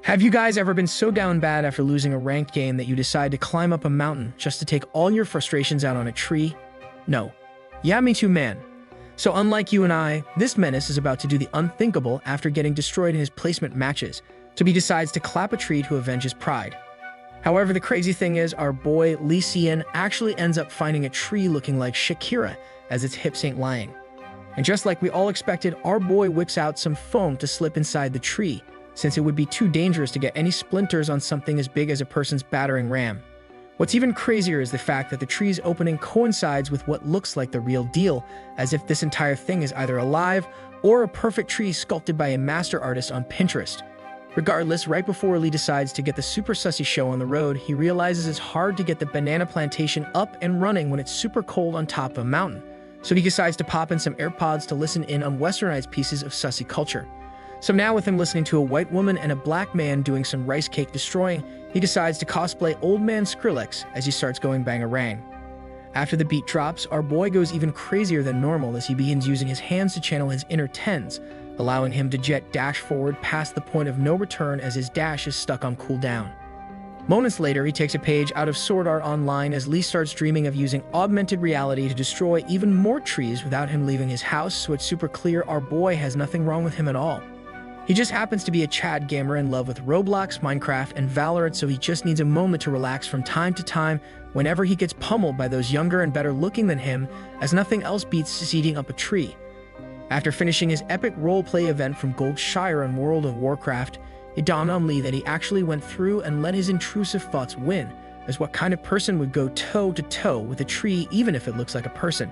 Have you guys ever been so down bad after losing a ranked game that you decide to climb up a mountain just to take all your frustrations out on a tree? No. Yeah, me too, man. So unlike you and I, this menace is about to do the unthinkable after getting destroyed in his placement matches, so he decides to clap a tree to avenge his pride. However, the crazy thing is, our boy Lee Sien actually ends up finding a tree looking like Shakira, as its hips ain't lying. And just like we all expected, our boy whips out some foam to slip inside the tree, since it would be too dangerous to get any splinters on something as big as a person's battering ram. What's even crazier is the fact that the tree's opening coincides with what looks like the real deal, as if this entire thing is either alive or a perfect tree sculpted by a master artist on Pinterest. Regardless, right before Lee decides to get the super sussy show on the road, he realizes it's hard to get the banana plantation up and running when it's super cold on top of a mountain. So he decides to pop in some AirPods to listen in on westernized pieces of sussy culture. So now with him listening to a white woman and a black man doing some rice cake destroying, he decides to cosplay Old Man Skrillex as he starts going bangarang. After the beat drops, our boy goes even crazier than normal as he begins using his hands to channel his inner tens, allowing him to jet dash forward past the point of no return as his dash is stuck on cooldown. Moments later, he takes a page out of Sword Art Online as Lee starts dreaming of using augmented reality to destroy even more trees without him leaving his house, so it's super clear our boy has nothing wrong with him at all. He just happens to be a Chad gamer in love with Roblox, Minecraft, and Valorant, so he just needs a moment to relax from time to time whenever he gets pummeled by those younger and better looking than him, as nothing else beats eating up a tree. After finishing his epic roleplay event from Goldshire in World of Warcraft, it dawned on Lee that he actually went through and let his intrusive thoughts win, as what kind of person would go toe-to-toe with a tree even if it looks like a person.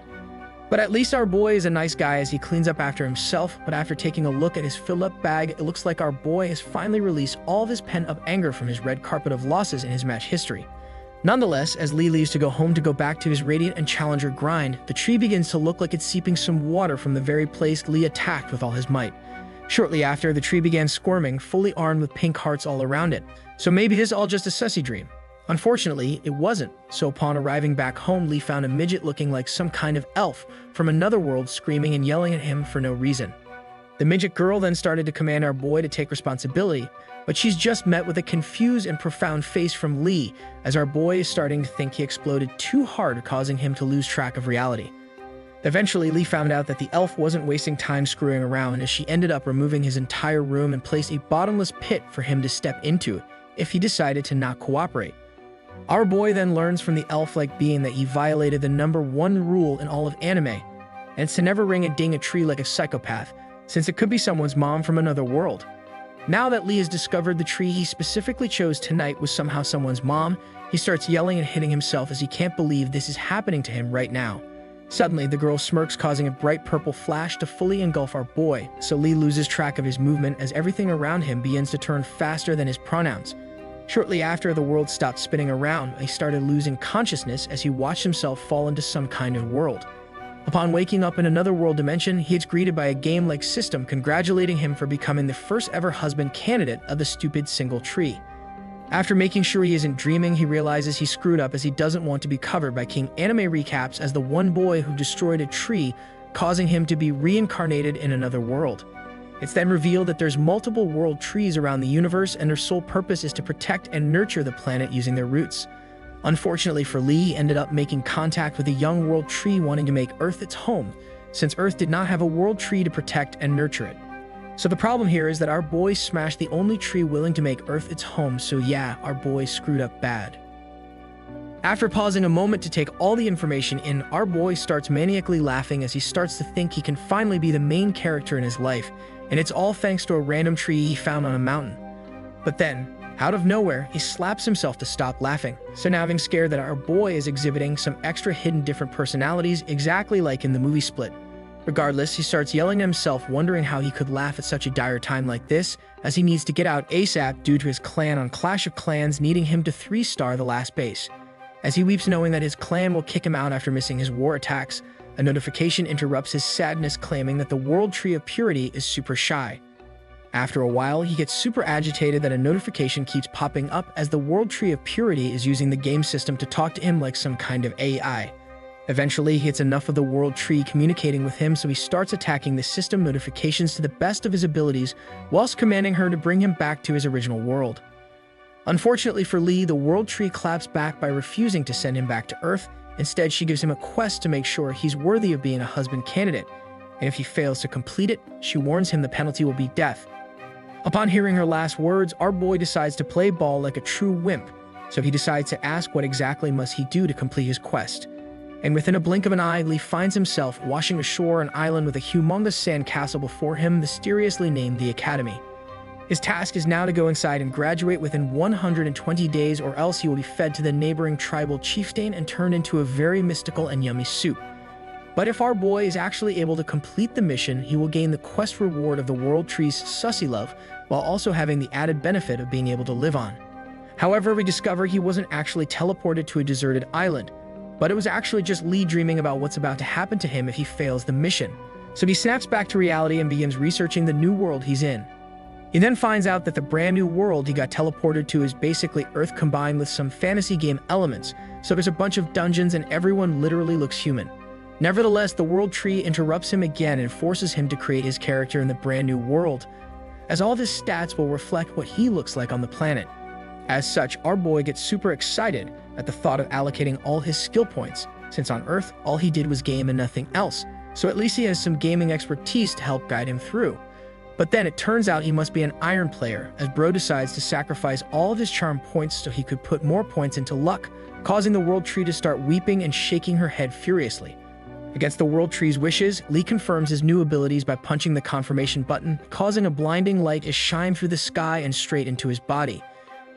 But at least our boy is a nice guy as he cleans up after himself, but after taking a look at his fill-up bag, it looks like our boy has finally released all of his pent-up anger from his red carpet of losses in his match history. Nonetheless, as Lee leaves to go home to go back to his Radiant and Challenger grind, the tree begins to look like it's seeping some water from the very place Lee attacked with all his might. Shortly after, the tree began squirming, fully armed with pink hearts all around it. So maybe this is all just a sussy dream. Unfortunately, it wasn't, so upon arriving back home, Lee found a midget looking like some kind of elf from another world screaming and yelling at him for no reason. The midget girl then started to command our boy to take responsibility, but she's just met with a confused and profound face from Lee, as our boy is starting to think he exploded too hard, causing him to lose track of reality. Eventually, Lee found out that the elf wasn't wasting time screwing around, as she ended up removing his entire room and placed a bottomless pit for him to step into if he decided to not cooperate. Our boy then learns from the elf-like being that he violated the #1 rule in all of anime, and it's to never ring a ding a tree like a psychopath, since it could be someone's mom from another world. Now that Lee has discovered the tree he specifically chose tonight was somehow someone's mom, he starts yelling and hitting himself as he can't believe this is happening to him right now. Suddenly, the girl smirks, causing a bright purple flash to fully engulf our boy, so Lee loses track of his movement as everything around him begins to turn faster than his pronouns. Shortly after, the world stopped spinning around, he started losing consciousness as he watched himself fall into some kind of world. Upon waking up in another world dimension, he is greeted by a game-like system congratulating him for becoming the first ever husband candidate of the stupid single tree. After making sure he isn't dreaming, he realizes he screwed up as he doesn't want to be covered by King Anime Recaps as the one boy who destroyed a tree, causing him to be reincarnated in another world. It's then revealed that there's multiple world trees around the universe, and their sole purpose is to protect and nurture the planet using their roots. Unfortunately for Lee, he ended up making contact with a young world tree wanting to make Earth its home, since Earth did not have a world tree to protect and nurture it. So the problem here is that our boy smashed the only tree willing to make Earth its home, so yeah, our boy screwed up bad. After pausing a moment to take all the information in, our boy starts maniacally laughing as he starts to think he can finally be the main character in his life, and it's all thanks to a random tree he found on a mountain. But then, out of nowhere, he slaps himself to stop laughing. So now having scared that our boy is exhibiting some extra hidden different personalities, exactly like in the movie Split. Regardless, he starts yelling at himself, wondering how he could laugh at such a dire time like this, as he needs to get out ASAP due to his clan on Clash of Clans needing him to 3-star the last base. As he weeps knowing that his clan will kick him out after missing his war attacks, a notification interrupts his sadness, claiming that the World Tree of Purity is super shy. After a while, he gets super agitated that a notification keeps popping up as the World Tree of Purity is using the game system to talk to him like some kind of AI. Eventually, he gets enough of the world tree communicating with him, so he starts attacking the system notifications to the best of his abilities, whilst commanding her to bring him back to his original world. Unfortunately for Lee, the world tree claps back by refusing to send him back to Earth. Instead, she gives him a quest to make sure he's worthy of being a husband candidate, and if he fails to complete it, she warns him the penalty will be death. Upon hearing her last words, our boy decides to play ball like a true wimp, so he decides to ask what exactly must he do to complete his quest. And within a blink of an eye, Lee finds himself washing ashore an island with a humongous sand castle before him, mysteriously named the Academy. His task is now to go inside and graduate within 120 days, or else he will be fed to the neighboring tribal chieftain and turned into a very mystical and yummy soup. But if our boy is actually able to complete the mission, he will gain the quest reward of the world tree's sussy love, while also having the added benefit of being able to live on. However, we discover he wasn't actually teleported to a deserted island, but it was actually just Lee dreaming about what's about to happen to him if he fails the mission. So he snaps back to reality and begins researching the new world he's in. He then finds out that the brand new world he got teleported to is basically Earth combined with some fantasy game elements, so there's a bunch of dungeons and everyone literally looks human. Nevertheless, the world tree interrupts him again and forces him to create his character in the brand new world, as all of his stats will reflect what he looks like on the planet. As such, our boy gets super excited at the thought of allocating all his skill points, since on Earth, all he did was game and nothing else, so at least he has some gaming expertise to help guide him through. But then it turns out he must be an iron player, as bro decides to sacrifice all of his charm points so he could put more points into luck, causing the world tree to start weeping and shaking her head furiously. Against the world tree's wishes, Lee confirms his new abilities by punching the confirmation button, causing a blinding light to shine through the sky and straight into his body.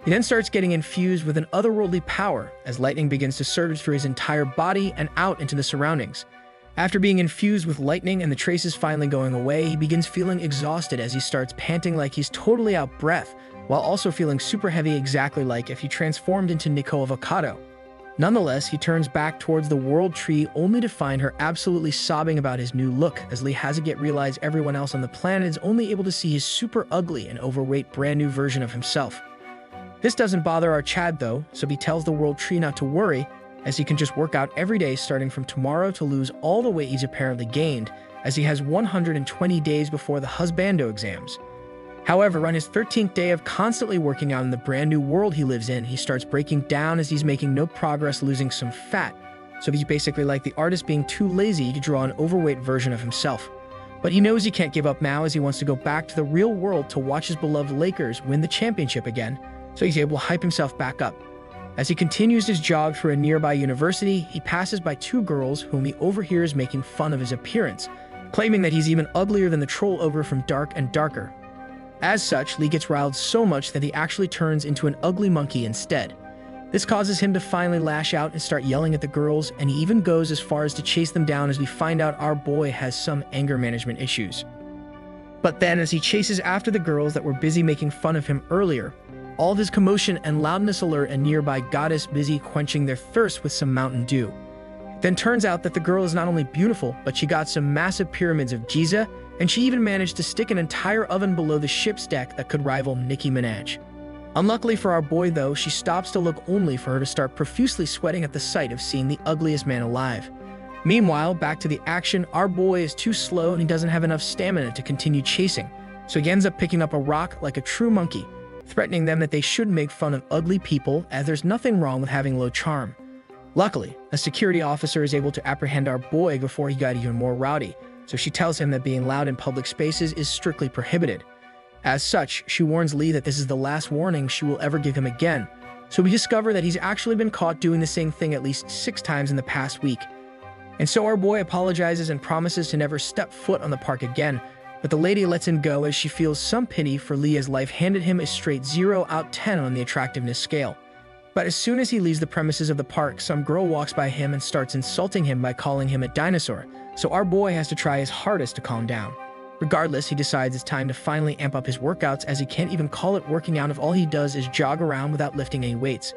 He then starts getting infused with an otherworldly power as lightning begins to surge through his entire body and out into the surroundings. After being infused with lightning and the traces finally going away, he begins feeling exhausted as he starts panting like he's totally out of breath, while also feeling super heavy, exactly like if he transformed into Nico Avocado. Nonetheless, he turns back towards the world tree only to find her absolutely sobbing about his new look, as Lee hasn't yet realized everyone else on the planet is only able to see his super ugly and overweight brand new version of himself. This doesn't bother our Chad though, so he tells the world tree not to worry, as he can just work out every day starting from tomorrow to lose all the weight he's apparently gained, as he has 120 days before the husbando exams. However, on his 13th day of constantly working out in the brand new world he lives in, he starts breaking down as he's making no progress, losing some fat, so he's basically like the artist being too lazy to draw an overweight version of himself. But he knows he can't give up now, as he wants to go back to the real world to watch his beloved Lakers win the championship again, so he's able to hype himself back up. As he continues his jog through a nearby university, he passes by two girls whom he overhears making fun of his appearance, claiming that he's even uglier than the troll ogre from Dark and Darker. As such, Lee gets riled so much that he actually turns into an ugly monkey instead. This causes him to finally lash out and start yelling at the girls, and he even goes as far as to chase them down, as we find out our boy has some anger management issues. But then, as he chases after the girls that were busy making fun of him earlier, all of his commotion and loudness alert a nearby goddess busy quenching their thirst with some Mountain Dew. It then turns out that the girl is not only beautiful, but she got some massive pyramids of Giza, and she even managed to stick an entire oven below the ship's deck that could rival Nicki Minaj. Unluckily for our boy though, she stops to look only for her to start profusely sweating at the sight of seeing the ugliest man alive. Meanwhile, back to the action, our boy is too slow and he doesn't have enough stamina to continue chasing, so he ends up picking up a rock like a true monkey, threatening them that they shouldn't make fun of ugly people, as there's nothing wrong with having low charm. Luckily, a security officer is able to apprehend our boy before he got even more rowdy, so she tells him that being loud in public spaces is strictly prohibited. As such, she warns Lee that this is the last warning she will ever give him again, so we discover that he's actually been caught doing the same thing at least 6 times in the past week. And so our boy apologizes and promises to never step foot on the park again, but the lady lets him go as she feels some pity for Lee, as life handed him a straight 0 out of 10 on the attractiveness scale. But as soon as he leaves the premises of the park, some girl walks by him and starts insulting him by calling him a dinosaur, so our boy has to try his hardest to calm down. Regardless, he decides it's time to finally amp up his workouts, as he can't even call it working out if all he does is jog around without lifting any weights.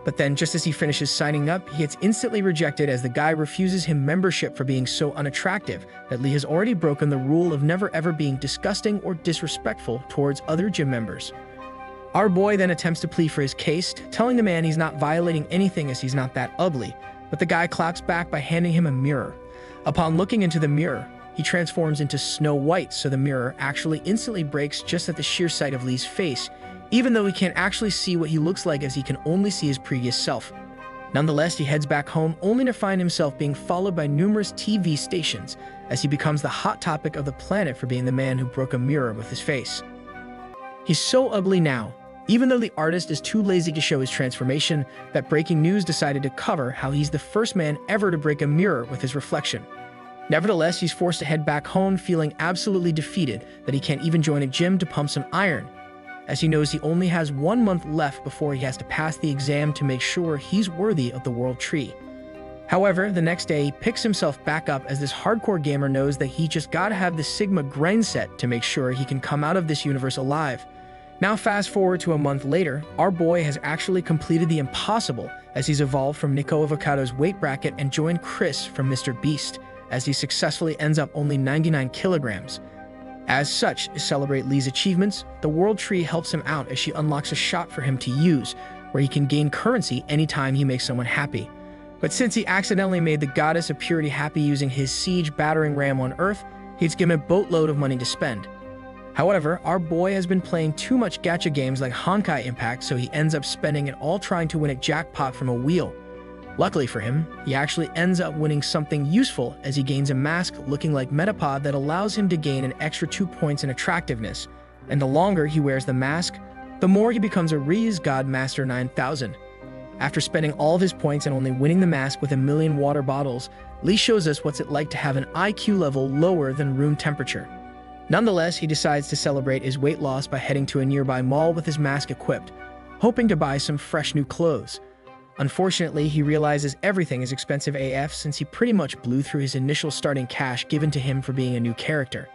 But then, just as he finishes signing up, he gets instantly rejected as the guy refuses him membership for being so unattractive that Lee has already broken the rule of never ever being disgusting or disrespectful towards other gym members. Our boy then attempts to plead for his case, telling the man he's not violating anything as he's not that ugly, but the guy claps back by handing him a mirror. Upon looking into the mirror, he transforms into Snow White, so the mirror actually instantly breaks just at the sheer sight of Lee's face, even though he can't actually see what he looks like as he can only see his previous self. Nonetheless, he heads back home only to find himself being followed by numerous TV stations as he becomes the hot topic of the planet for being the man who broke a mirror with his face. He's so ugly now, even though the artist is too lazy to show his transformation, that Breaking News decided to cover how he's the first man ever to break a mirror with his reflection. Nevertheless, he's forced to head back home feeling absolutely defeated that he can't even join a gym to pump some iron, as he knows he only has 1 month left before he has to pass the exam to make sure he's worthy of the World Tree. However, the next day he picks himself back up as this hardcore gamer knows that he just gotta have the Sigma grind set to make sure he can come out of this universe alive. Now fast forward to a month later, our boy has actually completed the impossible as he's evolved from Nico Avocado's weight bracket and joined Chris from Mr. Beast, as he successfully ends up only 99 kilograms. As such, to celebrate Lee's achievements, the World Tree helps him out as she unlocks a shop for him to use, where he can gain currency anytime he makes someone happy. But since he accidentally made the Goddess of Purity happy using his siege battering ram on Earth, he's given a boatload of money to spend. However, our boy has been playing too much gacha games like Honkai Impact, so he ends up spending it all trying to win a jackpot from a wheel. Luckily for him, he actually ends up winning something useful as he gains a mask looking like Metapod that allows him to gain an extra 2 points in attractiveness, and the longer he wears the mask, the more he becomes a Rees God Master 9000. After spending all of his points and only winning the mask with 1,000,000 water bottles, Lee shows us what's it like to have an IQ level lower than room temperature. Nonetheless, he decides to celebrate his weight loss by heading to a nearby mall with his mask equipped, hoping to buy some fresh new clothes. Unfortunately, he realizes everything is expensive AF since he pretty much blew through his initial starting cash given to him for being a new character.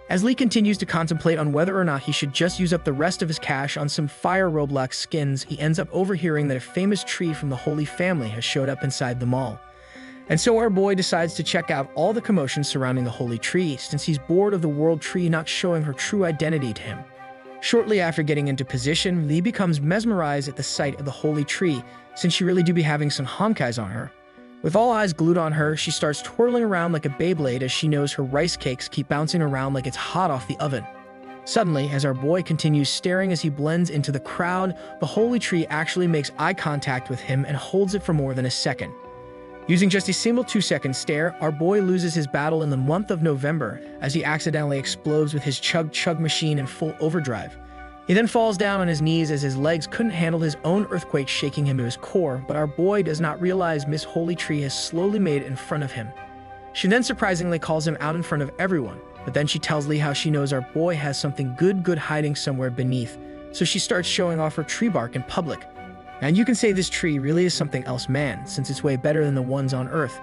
As Lee continues to contemplate on whether or not he should just use up the rest of his cash on some fire Roblox skins, he ends up overhearing that a famous tree from the Holy Family has showed up inside the mall. And so our boy decides to check out all the commotion surrounding the Holy Tree since he's bored of the World Tree not showing her true identity to him. Shortly after getting into position, Lee becomes mesmerized at the sight of the Holy Tree, since she really do be having some honkais on her. With all eyes glued on her, she starts twirling around like a Beyblade as she knows her rice cakes keep bouncing around like it's hot off the oven. Suddenly, as our boy continues staring as he blends into the crowd, the Holy Tree actually makes eye contact with him and holds it for more than a second. Using just a single 2-second stare, our boy loses his battle in the month of November as he accidentally explodes with his chug-chug machine in full overdrive. He then falls down on his knees as his legs couldn't handle his own earthquake shaking him to his core, but our boy does not realize Miss Holy Tree has slowly made it in front of him. She then surprisingly calls him out in front of everyone, but then she tells Lee how she knows our boy has something good hiding somewhere beneath, so she starts showing off her tree bark in public. And you can say this tree really is something else, man, since it's way better than the ones on Earth.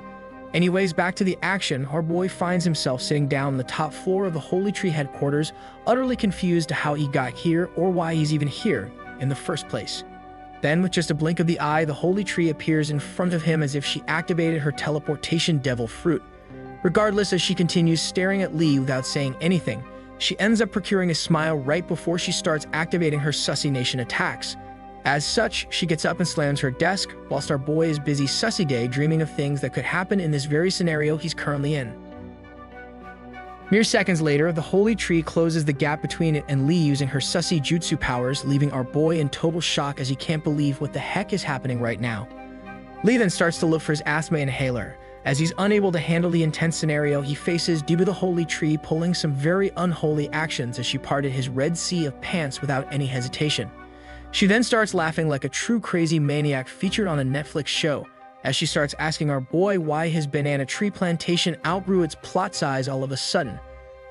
Anyways, back to the action, our boy finds himself sitting down on the top floor of the Holy Tree headquarters, utterly confused to how he got here or why he's even here in the first place. Then, with just a blink of the eye, the Holy Tree appears in front of him as if she activated her teleportation devil fruit. Regardless, as she continues staring at Lee without saying anything, she ends up procuring a smile right before she starts activating her Sussy Nation attacks. As such, she gets up and slams her desk, whilst our boy is busy sussy day dreaming of things that could happen in this very scenario he's currently in. Mere seconds later, the Holy Tree closes the gap between it and Lee using her sussy jutsu powers, leaving our boy in total shock as he can't believe what the heck is happening right now. Lee then starts to look for his asthma inhaler, as he's unable to handle the intense scenario he faces due to the Holy Tree pulling some very unholy actions as she parted his red sea of pants without any hesitation. She then starts laughing like a true crazy maniac featured on a Netflix show, as she starts asking our boy why his banana tree plantation outgrew its plot size all of a sudden.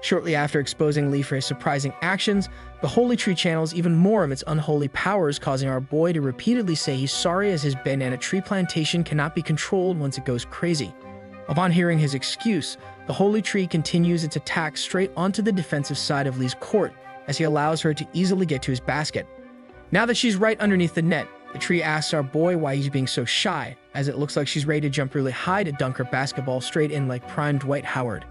Shortly after exposing Lee for his surprising actions, the Holy Tree channels even more of its unholy powers, causing our boy to repeatedly say he's sorry as his banana tree plantation cannot be controlled once it goes crazy. Upon hearing his excuse, the Holy Tree continues its attack straight onto the defensive side of Lee's court, as he allows her to easily get to his basket. Now that she's right underneath the net, the tree asks our boy why he's being so shy, as it looks like she's ready to jump really high to dunk her basketball straight in like prime Dwight Howard.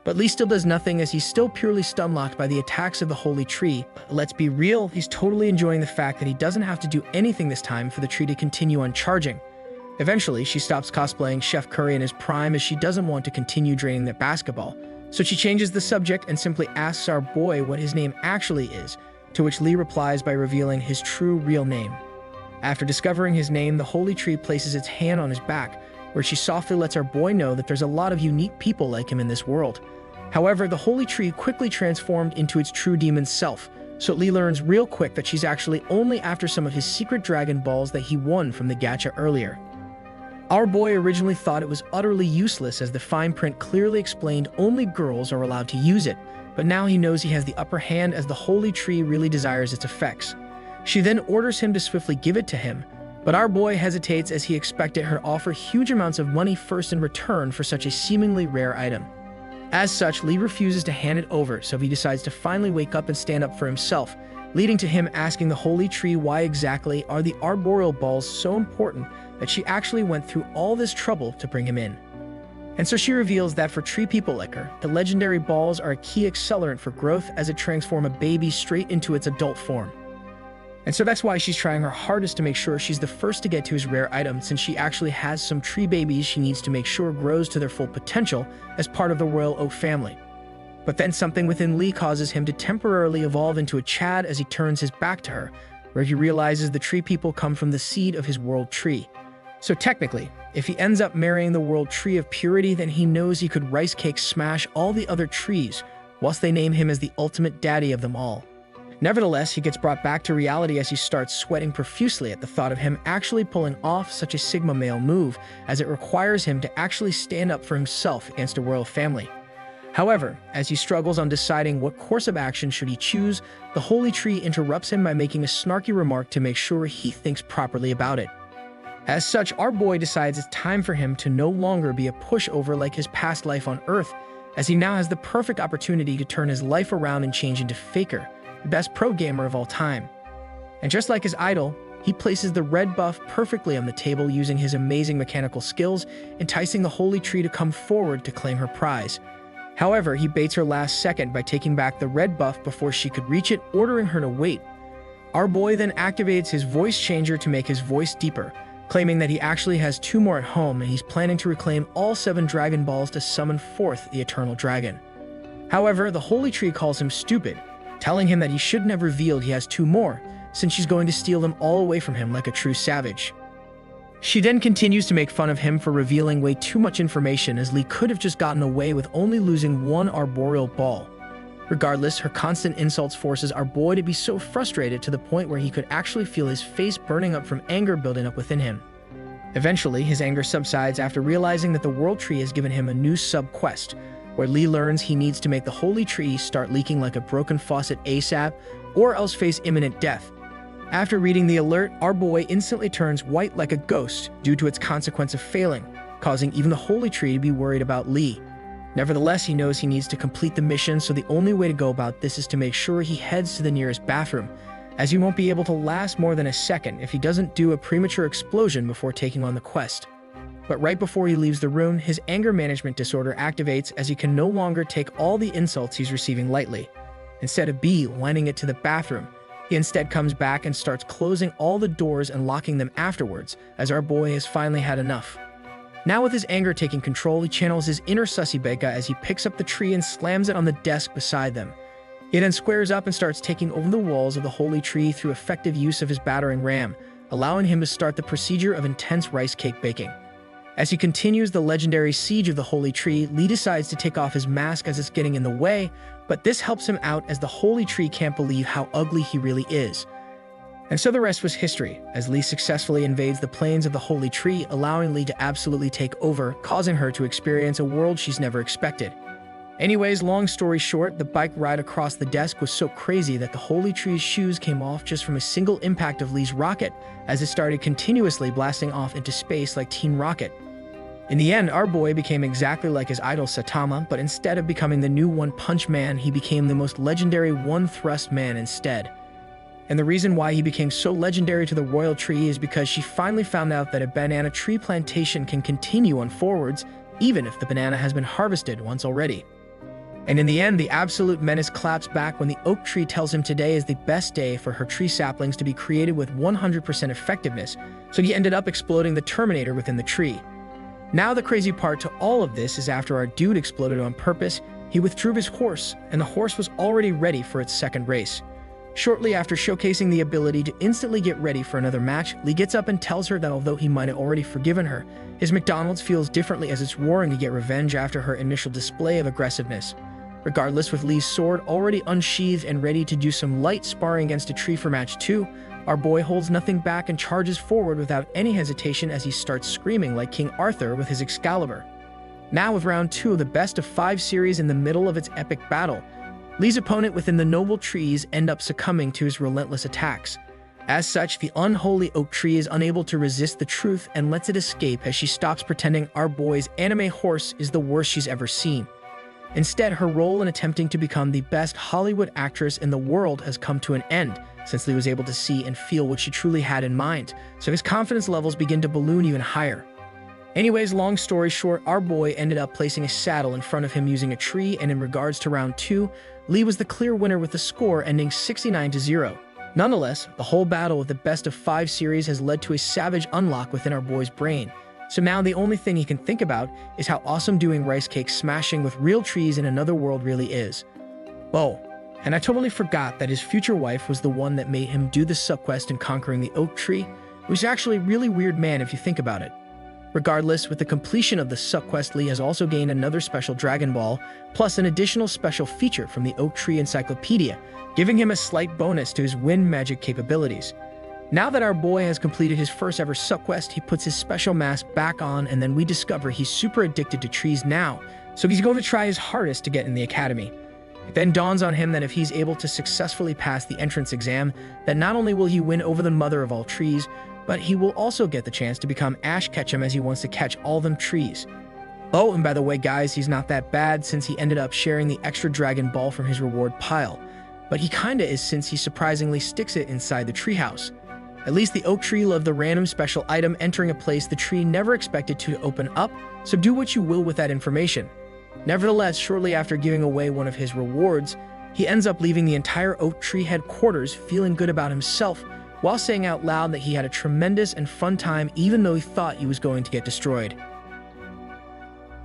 But Lee still does nothing as he's still purely stun-locked by the attacks of the Holy Tree. But let's be real, he's totally enjoying the fact that he doesn't have to do anything this time for the tree to continue on charging. Eventually, she stops cosplaying Chef Curry in his prime as she doesn't want to continue draining the basketball, so she changes the subject and simply asks our boy what his name actually is, to which Lee replies by revealing his true real name. After discovering his name, the holy tree places its hand on his back, where she softly lets our boy know that there's a lot of unique people like him in this world. However, the holy tree quickly transformed into its true demon self, so Lee learns real quick that she's actually only after some of his secret Dragon Balls that he won from the gacha earlier. Our boy originally thought it was utterly useless as the fine print clearly explained only girls are allowed to use it, but now he knows he has the upper hand as the holy tree really desires its effects. She then orders him to swiftly give it to him, but our boy hesitates as he expected her to offer huge amounts of money first in return for such a seemingly rare item. As such, Lee refuses to hand it over, so he decides to finally wake up and stand up for himself, leading to him asking the holy tree why exactly are the arboreal balls so important that she actually went through all this trouble to bring him in. And so she reveals that for tree people like her, the legendary balls are a key accelerant for growth as it transforms a baby straight into its adult form. And so that's why she's trying her hardest to make sure she's the first to get to his rare item, since she actually has some tree babies she needs to make sure grows to their full potential as part of the Royal Oak family. But then something within Lee causes him to temporarily evolve into a Chad as he turns his back to her, where he realizes the tree people come from the seed of his world tree. So technically, if he ends up marrying the world tree of purity, then he knows he could rice cake smash all the other trees, whilst they name him as the ultimate daddy of them all. Nevertheless, he gets brought back to reality as he starts sweating profusely at the thought of him actually pulling off such a Sigma male move, as it requires him to actually stand up for himself against a royal family. However, as he struggles on deciding what course of action should he choose, the holy tree interrupts him by making a snarky remark to make sure he thinks properly about it. As such, our boy decides it's time for him to no longer be a pushover like his past life on Earth, as he now has the perfect opportunity to turn his life around and change into Faker, the best pro gamer of all time. And just like his idol, he places the red buff perfectly on the table using his amazing mechanical skills, enticing the holy tree to come forward to claim her prize. However, he baits her last second by taking back the red buff before she could reach it, ordering her to wait. Our boy then activates his voice changer to make his voice deeper, claiming that he actually has 2 more at home and he's planning to reclaim all 7 Dragon Balls to summon forth the Eternal Dragon. However, the holy tree calls him stupid, telling him that he shouldn't have revealed he has 2 more, since she's going to steal them all away from him like a true savage. She then continues to make fun of him for revealing way too much information, as Lee could have just gotten away with only losing 1 arboreal ball. Regardless, her constant insults forces our boy to be so frustrated to the point where he could actually feel his face burning up from anger building up within him. Eventually, his anger subsides after realizing that the World Tree has given him a new sub-quest, where Lee learns he needs to make the Holy Tree start leaking like a broken faucet ASAP, or else face imminent death. After reading the alert, our boy instantly turns white like a ghost due to its consequence of failing, causing even the Holy Tree to be worried about Lee. Nevertheless, he knows he needs to complete the mission, so the only way to go about this is to make sure he heads to the nearest bathroom, as he won't be able to last more than a second if he doesn't do a premature explosion before taking on the quest. But right before he leaves the room, his anger management disorder activates as he can no longer take all the insults he's receiving lightly. Instead of lining it to the bathroom, he instead comes back and starts closing all the doors and locking them afterwards, as our boy has finally had enough. Now with his anger taking control, he channels his inner Sussy Beka as he picks up the tree and slams it on the desk beside them. He then squares up and starts taking over the walls of the Holy Tree through effective use of his battering ram, allowing him to start the procedure of intense rice cake baking. As he continues the legendary siege of the Holy Tree, Lee decides to take off his mask as it's getting in the way, but this helps him out as the Holy Tree can't believe how ugly he really is. And so the rest was history, as Lee successfully invades the plains of the Holy Tree, allowing Lee to absolutely take over, causing her to experience a world she's never expected. Anyways, long story short, the bike ride across the desk was so crazy that the Holy Tree's shoes came off just from a single impact of Lee's rocket, as it started continuously blasting off into space like Teen Rocket. In the end, our boy became exactly like his idol Saitama, but instead of becoming the new One Punch Man, he became the most legendary One Thrust Man instead. And the reason why he became so legendary to the Royal Tree is because she finally found out that a banana tree plantation can continue on forwards, even if the banana has been harvested once already. And in the end, the absolute menace claps back when the oak tree tells him today is the best day for her tree saplings to be created with 100% effectiveness, so he ended up exploding the Terminator within the tree. Now the crazy part to all of this is after our dude exploded on purpose, he withdrew his horse, and the horse was already ready for its second race. Shortly after showcasing the ability to instantly get ready for another match, Lee gets up and tells her that although he might have already forgiven her, his McDonald's feels differently as it's roaring to get revenge after her initial display of aggressiveness. Regardless, with Lee's sword already unsheathed and ready to do some light sparring against a tree for match 2, our boy holds nothing back and charges forward without any hesitation as he starts screaming like King Arthur with his Excalibur. Now with round 2 of the best of 5 series in the middle of its epic battle, Lee's opponent within the noble trees end up succumbing to his relentless attacks. As such, the unholy oak tree is unable to resist the truth and lets it escape as she stops pretending our boy's anime horse is the worst she's ever seen. Instead, her role in attempting to become the best Hollywood actress in the world has come to an end, since Lee was able to see and feel what she truly had in mind, so his confidence levels begin to balloon even higher. Anyways, long story short, our boy ended up placing a saddle in front of him using a tree, and in regards to round 2, Lee was the clear winner with the score ending 69-0. Nonetheless, the whole battle with the best of 5 series has led to a savage unlock within our boy's brain. So now the only thing he can think about is how awesome doing rice cake smashing with real trees in another world really is. Oh, and I totally forgot that his future wife was the one that made him do the subquest in conquering the oak tree, which is actually a really weird man if you think about it. Regardless, with the completion of the subquest, Lee has also gained another special Dragon Ball, plus an additional special feature from the Oak Tree Encyclopedia, giving him a slight bonus to his wind magic capabilities. Now that our boy has completed his first ever subquest, he puts his special mask back on, and then we discover he's super addicted to trees now, so he's going to try his hardest to get in the academy. It then dawns on him that if he's able to successfully pass the entrance exam, that not only will he win over the mother of all trees, but he will also get the chance to become Ash Ketchum as he wants to catch all them trees. Oh, and by the way, guys, he's not that bad since he ended up sharing the extra Dragon Ball from his reward pile. But he kinda is since he surprisingly sticks it inside the treehouse. At least the oak tree loved the random special item entering a place the tree never expected to open up, so do what you will with that information. Nevertheless, shortly after giving away one of his rewards, he ends up leaving the entire oak tree headquarters feeling good about himself, while saying out loud that he had a tremendous and fun time even though he thought he was going to get destroyed.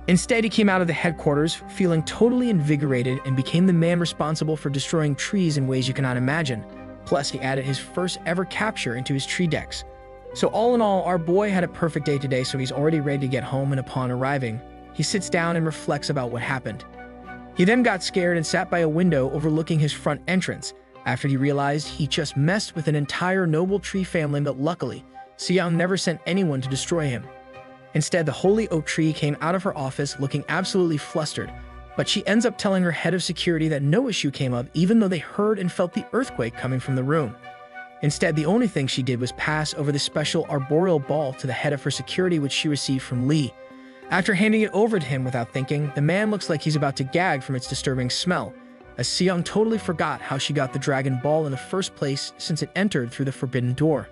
Instead, he came out of the headquarters feeling totally invigorated and became the man responsible for destroying trees in ways you cannot imagine. Plus, he added his first ever capture into his tree decks. So all in all, our boy had a perfect day today, so he's already ready to get home, and upon arriving, he sits down and reflects about what happened. He then got scared and sat by a window overlooking his front entrance, after he realized he just messed with an entire noble tree family, but luckily, Xiao never sent anyone to destroy him. Instead, the holy oak tree came out of her office looking absolutely flustered, but she ends up telling her head of security that no issue came up even though they heard and felt the earthquake coming from the room. Instead, the only thing she did was pass over the special arboreal ball to the head of her security, which she received from Lee. After handing it over to him without thinking, the man looks like he's about to gag from its disturbing smell, as Seong totally forgot how she got the Dragon Ball in the first place since it entered through the forbidden door.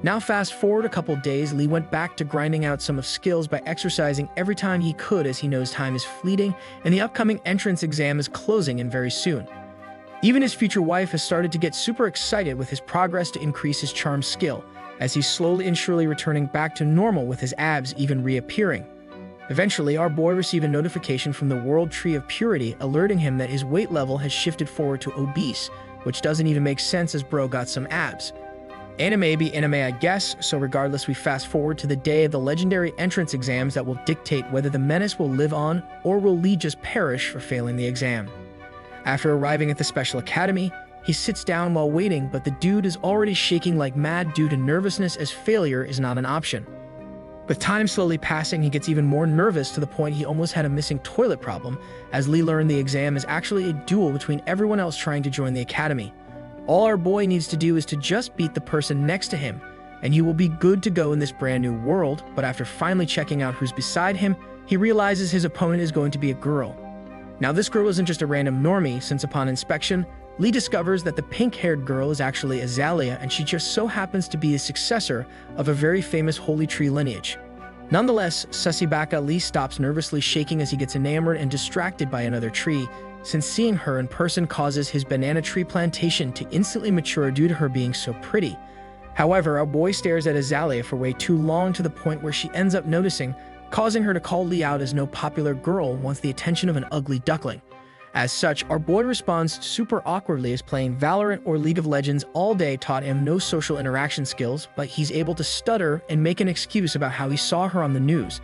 Now fast forward a couple days, Lee went back to grinding out some of skills by exercising every time he could, as he knows time is fleeting and the upcoming entrance exam is closing in very soon. Even his future wife has started to get super excited with his progress to increase his charm skill, as he's slowly and surely returning back to normal with his abs even reappearing. Eventually, our boy received a notification from the World Tree of Purity alerting him that his weight level has shifted forward to obese, which doesn't even make sense as bro got some abs. Anime be anime, I guess, so regardless, we fast forward to the day of the legendary entrance exams that will dictate whether the menace will live on or will Lee just perish for failing the exam. After arriving at the special academy, he sits down while waiting, but the dude is already shaking like mad due to nervousness, as failure is not an option. With time slowly passing, he gets even more nervous to the point he almost had a missing toilet problem, as Lee learned the exam is actually a duel between everyone else trying to join the academy. All our boy needs to do is to just beat the person next to him, and he will be good to go in this brand new world. But after finally checking out who's beside him, he realizes his opponent is going to be a girl. Now this girl isn't just a random normie, since upon inspection, Lee discovers that the pink-haired girl is actually Azalea, and she just so happens to be a successor of a very famous holy tree lineage. Nonetheless, Sussy Baka Lee stops nervously shaking as he gets enamored and distracted by another tree, since seeing her in person causes his banana tree plantation to instantly mature due to her being so pretty. However, our boy stares at Azalea for way too long to the point where she ends up noticing, causing her to call Lee out as no popular girl wants the attention of an ugly duckling. As such, our boy responds super awkwardly as playing Valorant or League of Legends all day taught him no social interaction skills, but he's able to stutter and make an excuse about how he saw her on the news.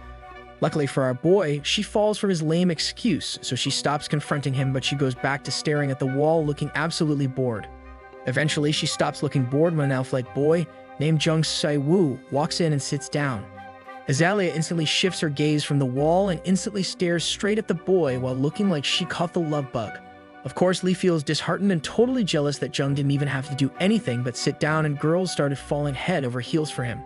Luckily for our boy, she falls for his lame excuse, so she stops confronting him, but she goes back to staring at the wall looking absolutely bored. Eventually, she stops looking bored when an elf-like boy named Jung Se-woo walks in and sits down. Azalea instantly shifts her gaze from the wall and instantly stares straight at the boy while looking like she caught the love bug. Of course, Lee feels disheartened and totally jealous that Jung didn't even have to do anything but sit down, and girls started falling head over heels for him.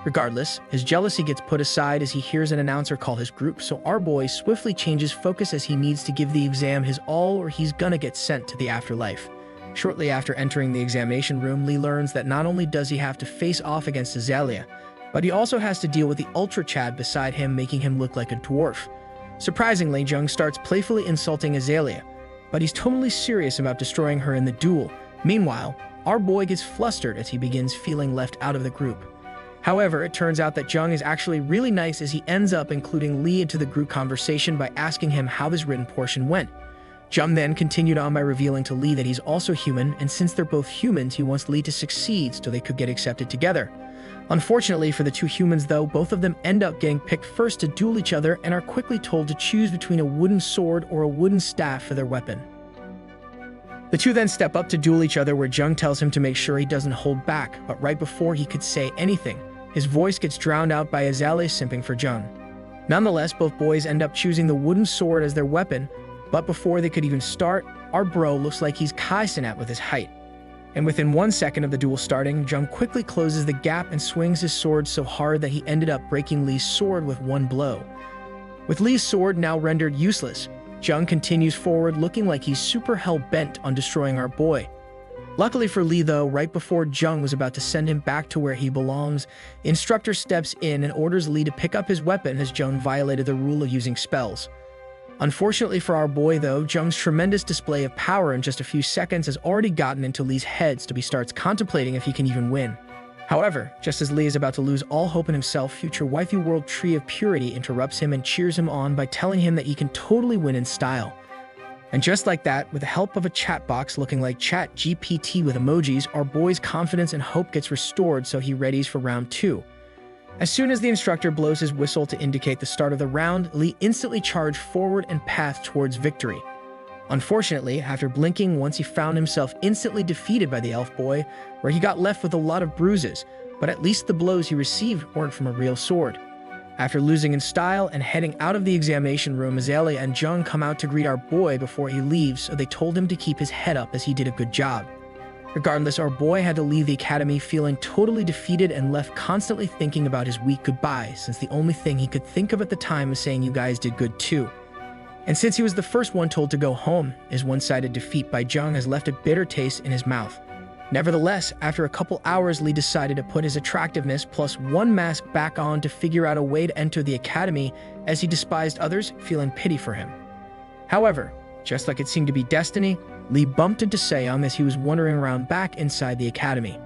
Regardless, his jealousy gets put aside as he hears an announcer call his group, so our boy swiftly changes focus as he needs to give the exam his all or he's gonna get sent to the afterlife. Shortly after entering the examination room, Lee learns that not only does he have to face off against Azalea, but he also has to deal with the Ultra Chad beside him, making him look like a dwarf. Surprisingly, Jung starts playfully insulting Azalea, but he's totally serious about destroying her in the duel. Meanwhile, our boy gets flustered as he begins feeling left out of the group. However, it turns out that Jung is actually really nice as he ends up including Lee into the group conversation by asking him how this written portion went. Jung then continued on by revealing to Lee that he's also human, and since they're both humans, he wants Lee to succeed so they could get accepted together. Unfortunately for the two humans though, both of them end up getting picked first to duel each other and are quickly told to choose between a wooden sword or a wooden staff for their weapon. The two then step up to duel each other, where Jung tells him to make sure he doesn't hold back, but right before he could say anything, his voice gets drowned out by Azalea simping for Jung. Nonetheless, both boys end up choosing the wooden sword as their weapon, but before they could even start, our bro looks like he's Kai-Cenat with his height. And within 1 second of the duel starting, Jung quickly closes the gap and swings his sword so hard that he ended up breaking Lee's sword with one blow. With Lee's sword now rendered useless, Jung continues forward looking like he's super hell-bent on destroying our boy. Luckily for Lee though, right before Jung was about to send him back to where he belongs, the instructor steps in and orders Lee to pick up his weapon as Jung violated the rule of using spells. Unfortunately for our boy though, Jung's tremendous display of power in just a few seconds has already gotten into Lee's head, so he starts contemplating if he can even win. However, just as Lee is about to lose all hope in himself, future wifey world Tree of Purity interrupts him and cheers him on by telling him that he can totally win in style. And just like that, with the help of a chat box looking like Chat GPT with emojis, our boy's confidence and hope gets restored, so he readies for round 2. As soon as the instructor blows his whistle to indicate the start of the round, Lee instantly charged forward and path towards victory. Unfortunately, after blinking once, he found himself instantly defeated by the elf boy, where he got left with a lot of bruises, but at least the blows he received weren't from a real sword. After losing in style and heading out of the examination room, Azalea and Jung come out to greet our boy before he leaves, so they told him to keep his head up as he did a good job. Regardless, our boy had to leave the academy feeling totally defeated and left constantly thinking about his weak goodbye, since the only thing he could think of at the time was saying you guys did good too. And since he was the first one told to go home, his one-sided defeat by Jung has left a bitter taste in his mouth. Nevertheless, after a couple hours, Lee decided to put his attractiveness plus one mask back on to figure out a way to enter the academy, as he despised others, feeling pity for him. However, just like it seemed to be destiny, Lee bumped into Seong as he was wandering around back inside the academy.